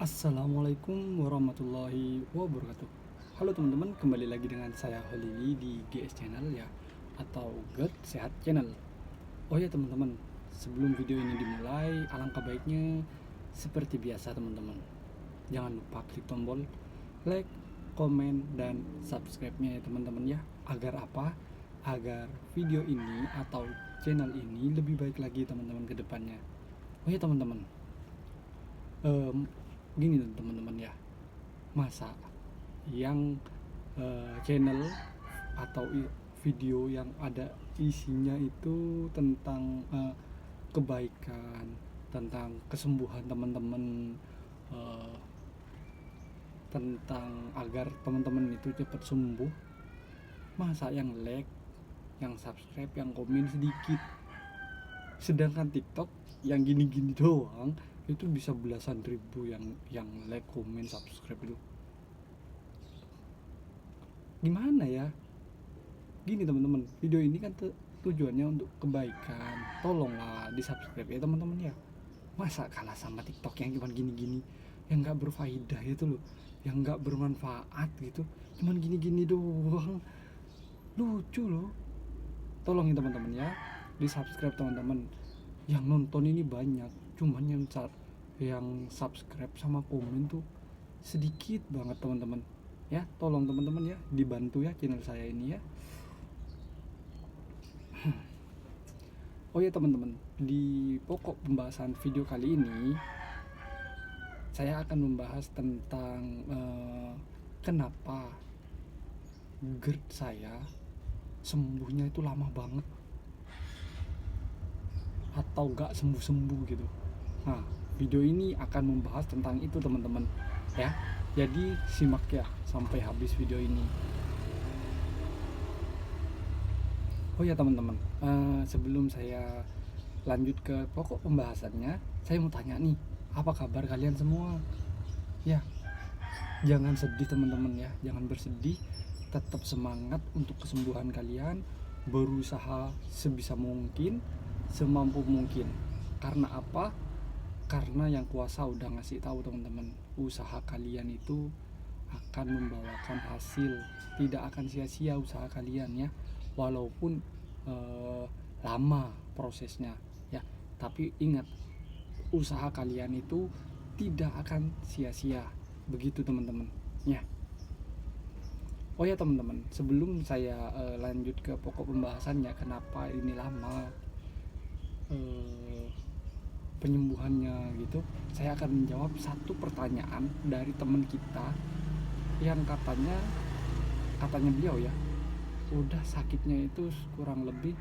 Assalamualaikum warahmatullahi wabarakatuh. Halo teman-teman, kembali lagi dengan saya Holili di GS Channel ya, atau God Sehat Channel. Oh ya teman-teman, sebelum video ini dimulai, alangkah baiknya seperti biasa teman-teman, jangan lupa klik tombol like, komen, dan subscribe-nya ya teman-teman ya. Agar apa? Agar video ini atau channel ini lebih baik lagi teman-teman ke depannya. Oh ya teman-teman, Em, gini teman-teman ya, masa yang channel atau video yang ada isinya itu tentang kebaikan, tentang kesembuhan teman-teman, eh, tentang agar teman-teman itu cepat sembuh, masa yang like, yang subscribe, yang komen sedikit, sedangkan TikTok yang gini-gini doang itu bisa belasan ribu yang like, komen, subscribe itu. Gimana ya? Gini teman-teman, video ini kan tujuannya untuk kebaikan. Tolonglah di subscribe ya teman-teman ya. Masa kalah sama TikTok yang cuma gini-gini, yang nggak berfaedah itu loh, yang nggak bermanfaat gitu, cuman gini-gini doang, lucu loh. Tolong ya teman-teman ya, di subscribe teman-teman. Yang nonton ini banyak, cuman yang subscribe sama komen tuh sedikit banget teman-teman ya. Tolong teman-teman ya, dibantu ya channel saya ini ya. Oh ya teman-teman, di pokok pembahasan video kali ini saya akan membahas tentang kenapa GERD saya sembuhnya itu lama banget atau gak sembuh-sembuh gitu. Nah, video ini akan membahas tentang itu teman-teman ya. Jadi simak ya sampai habis video ini. Oh ya teman-teman, sebelum saya lanjut ke pokok pembahasannya, saya mau tanya nih, apa kabar kalian semua? Ya, jangan sedih teman-teman ya, jangan bersedih, tetap semangat untuk kesembuhan kalian, berusaha sebisa mungkin, semampu mungkin. Karena apa? Karena yang kuasa udah ngasih tahu teman-teman, usaha kalian itu akan membawakan hasil, tidak akan sia-sia usaha kalian ya, walaupun eh, lama prosesnya ya. Tapi ingat, usaha kalian itu tidak akan sia-sia, begitu teman-teman ya. Oh ya teman-teman, sebelum saya lanjut ke pokok pembahasannya, kenapa ini lama penyembuhannya gitu, saya akan menjawab satu pertanyaan dari teman kita yang katanya beliau ya, udah sakitnya itu kurang lebih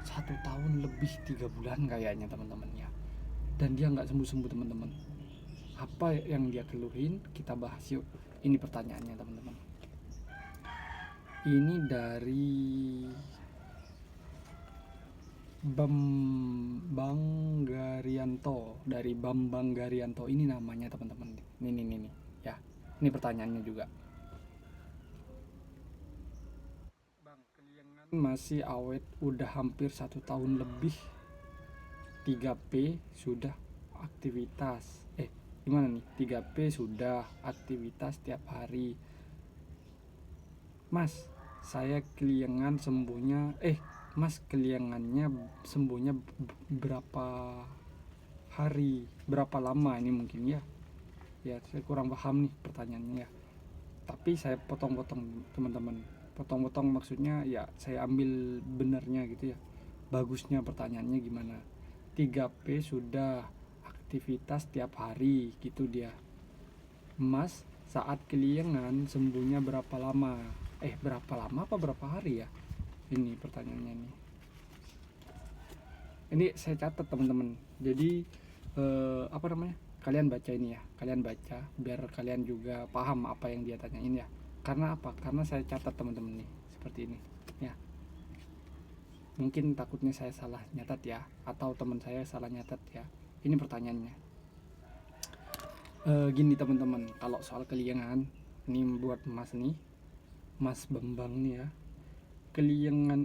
1 tahun lebih 3 bulan kayaknya teman-teman ya, dan dia nggak sembuh-sembuh teman-teman. Apa yang dia keluhin, kita bahas yuk. Ini pertanyaannya teman-teman. Ini dari Bambang Garianto ini namanya teman-teman. Nih ya, ini pertanyaannya juga. Bang, keliengan masih awet, udah hampir 1 tahun lebih. 3P sudah aktivitas. Gimana nih? 3P sudah aktivitas tiap hari. Mas, saya keliengan sembuhnya Mas, keliengannya sembuhnya berapa hari, berapa lama ini mungkin ya? Ya, saya kurang paham nih pertanyaannya ya. Tapi saya potong-potong teman-teman. Potong-potong maksudnya ya saya ambil benernya gitu ya. Bagusnya pertanyaannya gimana? 3P sudah aktivitas tiap hari gitu dia. Mas, saat keliengan sembuhnya berapa lama? Berapa lama apa berapa hari ya? Ini pertanyaannya nih. Ini saya catat teman-teman. Jadi apa namanya? Kalian baca ini ya. Kalian baca biar kalian juga paham apa yang dia tanyain ya. Karena apa? Karena saya catat teman-teman nih seperti ini ya. Mungkin takutnya saya salah nyatat ya, atau teman saya salah nyatat ya. Ini pertanyaannya. Gini teman-teman, kalau soal keliengan, ini buat Mas nih, Mas Bambang nih ya. Keliengan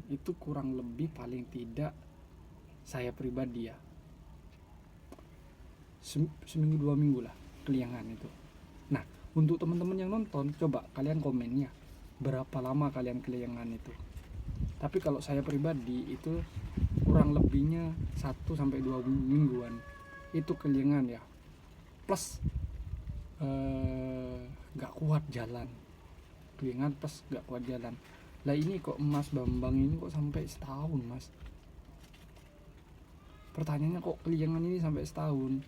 itu kurang lebih paling tidak saya pribadi ya, seminggu 2 minggu lah keliangan itu. Nah, untuk teman-teman yang nonton, coba kalian komen ya, berapa lama kalian keliangan itu. Tapi kalau saya pribadi itu kurang lebihnya 1 sampai 2 mingguan itu keliangan ya, plus gak kuat jalan, keliangan plus gak kuat jalan. Lah ini kok Mas Bambang ini kok sampai setahun Mas? Pertanyaannya kok keliangan ini sampai setahun?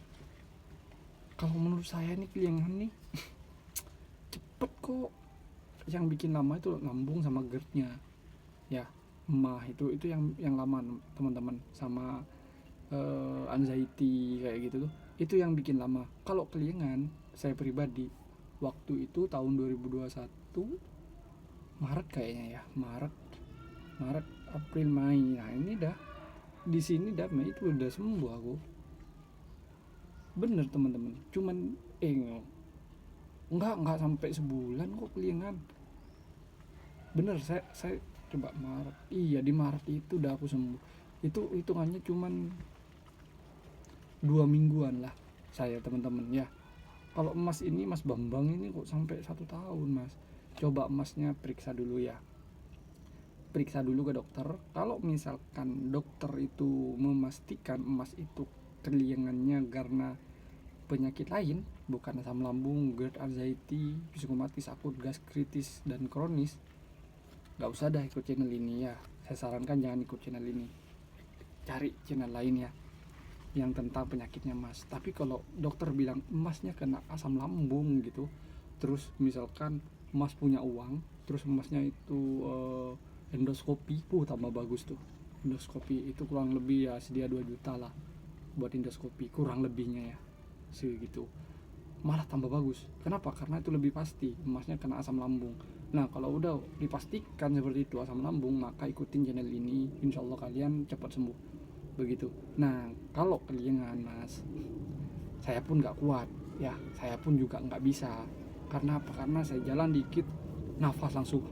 Kalau menurut saya nih keliangan nih cepet kok. Yang bikin lama itu lambung sama GERD-nya ya, mah itu yang lama teman-teman, sama anxiety kayak gitu tuh, itu yang bikin lama. Kalau keliangan saya pribadi waktu itu tahun 2021 Maret kayaknya ya, Maret April Mei, nah ini dah di sini dah Mei itu udah sembuh aku, bener teman-teman. Cuman enggak sampai sebulan kok keliangan, bener. Saya coba Maret, iya di Maret itu udah aku sembuh. Itu hitungannya cuman 2 mingguan lah saya teman-teman ya. Kalau Mas ini, Mas Bambang ini kok sampai 1 tahun Mas. Coba Masnya periksa dulu ya, periksa dulu ke dokter. Kalau misalkan dokter itu memastikan Mas itu keliangannya karena penyakit lain, bukan asam lambung, GERD, anxiety, psikomatis akut, gastritis, dan kronis, gak usah dah ikut channel ini ya. Saya sarankan jangan ikut channel ini, cari channel lain ya yang tentang penyakitnya Mas. Tapi kalau dokter bilang Masnya kena asam lambung gitu, terus misalkan Mas punya uang, terus Masnya itu endoskopi, tambah bagus tuh. Endoskopi itu kurang lebih ya sedia 2 juta lah buat endoskopi, kurang lebihnya ya segitu, malah tambah bagus. Kenapa? Karena itu lebih pasti Masnya kena asam lambung. Nah kalau udah dipastikan seperti itu asam lambung, maka ikutin channel ini, insya Allah kalian cepat sembuh begitu. Nah kalau keliangan Mas, saya pun gak kuat ya, saya pun juga gak bisa. Karena apa? Karena saya jalan dikit nafas langsung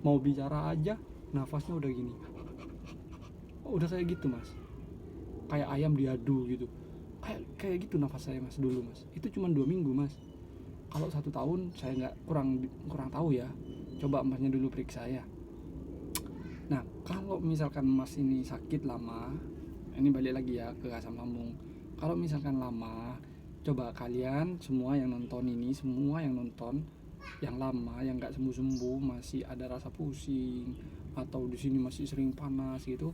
mau bicara aja nafasnya udah gini, udah kayak gitu Mas, kayak ayam diadu gitu, kayak gitu nafas saya Mas dulu Mas. Itu cuma 2 minggu Mas. Kalau 1 tahun saya nggak, kurang tahu ya. Coba Masnya dulu periksa ya. Nah kalau misalkan Mas ini sakit lama, ini balik lagi ya ke asam lambung. Kalau misalkan lama, coba kalian semua yang nonton ini, semua yang nonton yang lama, yang nggak sembuh-sembuh, masih ada rasa pusing atau di sini masih sering panas gitu,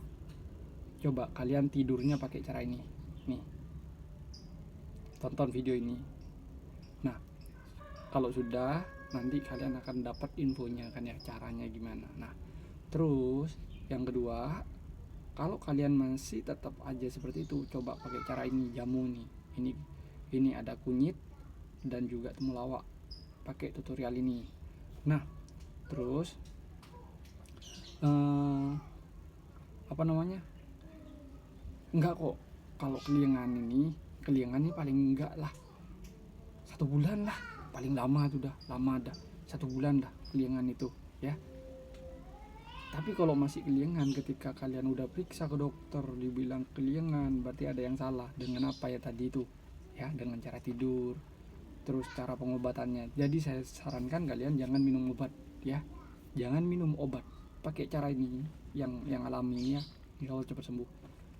coba kalian tidurnya pakai cara ini nih, tonton video ini. Nah kalau sudah, nanti kalian akan dapat infonya kan ya, caranya gimana. Nah terus yang kedua, kalau kalian masih tetap aja seperti itu, coba pakai cara ini, jamu nih. Ini ada kunyit dan juga temulawak, pakai tutorial ini. Nah terus apa namanya, enggak kok, kalau keliangan ini paling enggak lah 1 bulan lah, paling lama itu dah, lama dah 1 bulan dah keliangan itu ya. Tapi kalau masih keliangan, ketika kalian udah periksa ke dokter dibilang keliangan, berarti ada yang salah dengan apa ya tadi itu ya, dengan cara tidur, terus cara pengobatannya. Jadi saya sarankan kalian jangan minum obat ya, jangan minum obat, pakai cara ini yang alami ya, insya Allah cepat sembuh.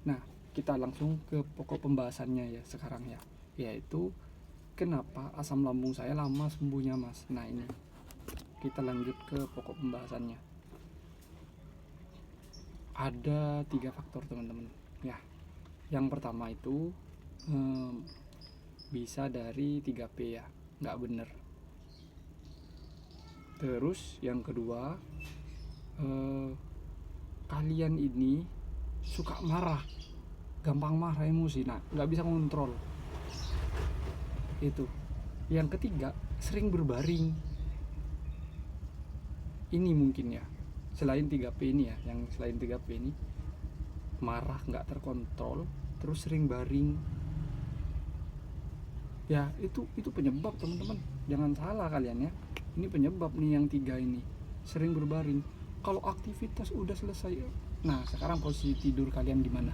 Nah kita langsung ke pokok pembahasannya ya sekarang ya, yaitu kenapa asam lambung saya lama sembuhnya Mas. Nah ini kita lanjut ke pokok pembahasannya. Ada 3 faktor teman-teman ya. Yang pertama itu bisa dari 3P ya, nggak bener. Terus yang kedua, kalian ini suka marah, gampang marah, emosi, nah nggak bisa kontrol itu. Yang ketiga, sering berbaring. Ini mungkin ya, selain 3P ini ya, yang selain 3P ini, marah nggak terkontrol, terus sering baring ya, itu penyebab teman-teman, jangan salah kalian ya. Ini penyebab nih yang 3 ini, sering berbaring. Kalau aktivitas udah selesai, nah sekarang posisi tidur kalian gimana?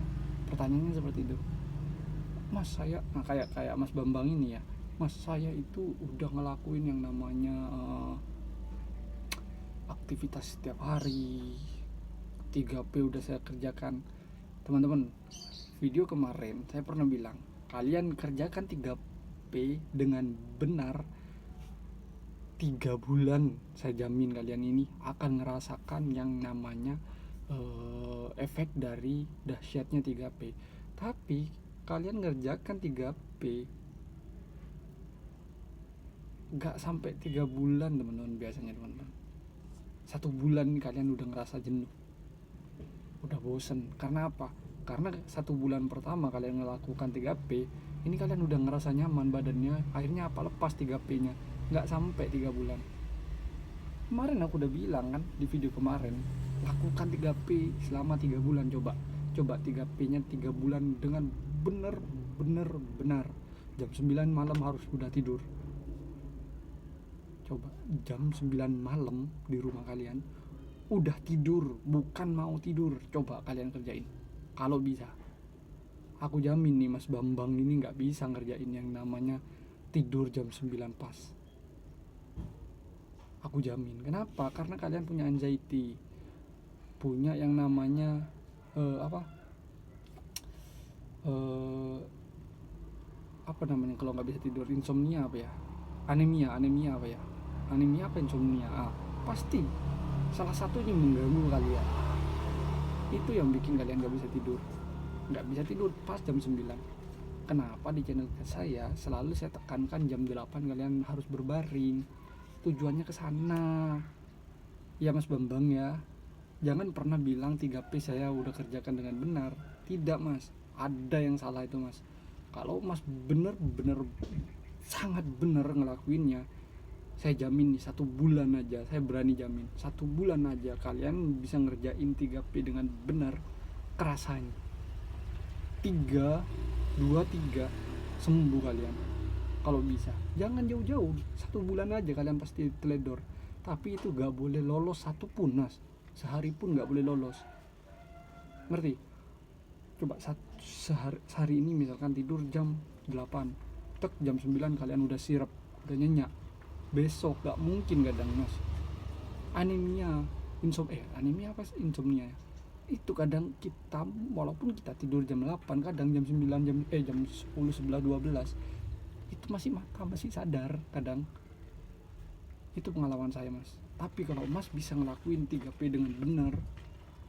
Pertanyaannya seperti itu. Mas saya, nah kayak kayak Mas Bambang ini ya, Mas saya itu udah ngelakuin yang namanya aktivitas setiap hari, 3P udah saya kerjakan. Teman-teman, video kemarin saya pernah bilang, kalian kerjakan 3P dengan benar, 3 bulan saya jamin kalian ini akan ngerasakan yang namanya efek dari dahsyatnya 3P. Tapi kalian ngerjakan 3P nggak sampai 3 bulan teman-teman, biasanya teman-teman 1 bulan kalian udah ngerasa jenuh, udah bosen. Karena apa? Karena 1 bulan pertama kalian melakukan 3P ini kalian udah ngerasa nyaman badannya, akhirnya apa, lepas 3P nya, nggak sampai 3 bulan. Kemarin aku udah bilang kan di video kemarin, lakukan 3P selama 3 bulan. Coba 3P nya 3 bulan dengan bener-bener jam 9 malam harus udah tidur. Coba jam 9 malam di rumah kalian udah tidur, bukan mau tidur. Coba kalian kerjain kalau bisa. Aku jamin nih Mas Bambang ini nggak bisa ngerjain yang namanya tidur jam 9 pas. Aku jamin. Kenapa? Karena kalian punya anxiety, punya yang namanya apa namanya kalau nggak bisa tidur, insomnia apa ya, anemia apa ya, anemia apa insomnia, pasti salah satunya mengganggu kalian. Itu yang bikin kalian nggak bisa tidur pas jam 9. Kenapa di channel saya selalu saya tekankan jam 8 kalian harus berbaring, tujuannya ke sana ya Mas Bambang ya. Jangan pernah bilang 3P saya udah kerjakan dengan benar. Tidak Mas, ada yang salah itu Mas. Kalau Mas bener-bener sangat bener ngelakuinnya, saya jamin nih 1 bulan aja, saya berani jamin 1 bulan aja kalian bisa ngerjain 3P dengan benar. Kerasanya 3, 2, 3 sembuh kalian kalau bisa. Jangan jauh-jauh, 1 bulan aja kalian pasti teledor. Tapi itu gak boleh lolos satupun Mas, sehari pun gak boleh lolos, ngerti? Coba sehari ini misalkan tidur jam 8, tek jam 9 kalian udah sirep, udah nyenyak, besok gak mungkin gadang Mas. Anemia, anemia apa sih, insomnia itu kadang kita walaupun kita tidur jam 8, kadang jam 9, jam 10, 11, 12 itu masih mata masih sadar kadang. Itu pengalaman saya Mas. Tapi kalau Mas bisa ngelakuin 3P dengan benar,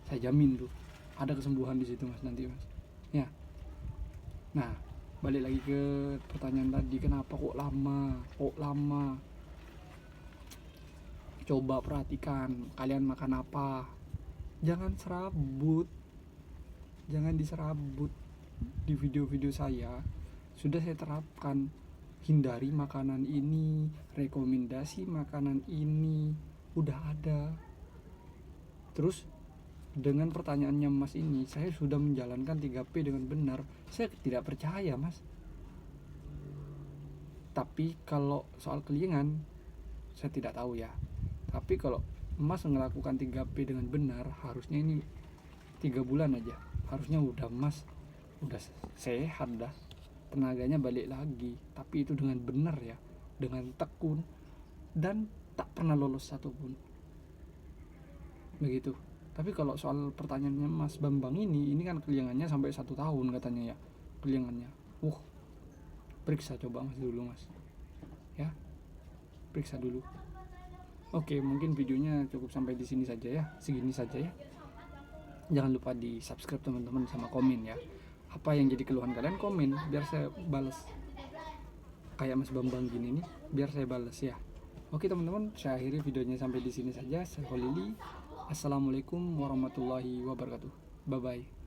saya jamin tuh ada kesembuhan di situ Mas nanti Mas ya. Nah, balik lagi ke pertanyaan tadi, kenapa kok lama. Coba perhatikan kalian makan apa, jangan diserabut. Di video-video saya sudah saya terapkan, hindari makanan ini, rekomendasi makanan ini udah ada. Terus dengan pertanyaannya Mas ini, saya sudah menjalankan 3P dengan benar. Saya tidak percaya Mas. Tapi kalau soal kelingan saya tidak tahu ya. Tapi kalau Mas melakukan 3P dengan benar, harusnya ini 3 bulan aja, harusnya udah Mas udah sehat dah, tenaganya balik lagi. Tapi itu dengan benar ya, dengan tekun dan tak pernah lolos satupun, begitu. Tapi kalau soal pertanyaannya Mas Bambang ini kan kelingannya sampai 1 tahun katanya ya, kelingannya. Periksa coba Mas dulu Mas ya, periksa dulu. Oke, mungkin videonya cukup sampai di sini saja ya, segini saja ya. Jangan lupa di subscribe teman-teman, sama komen ya. Apa yang jadi keluhan kalian komen, biar saya balas. Kayak Mas Bambang gini nih, biar saya balas ya. Oke teman-teman, saya akhiri videonya sampai di sini saja. Saya Kholili. Assalamualaikum warahmatullahi wabarakatuh. Bye bye.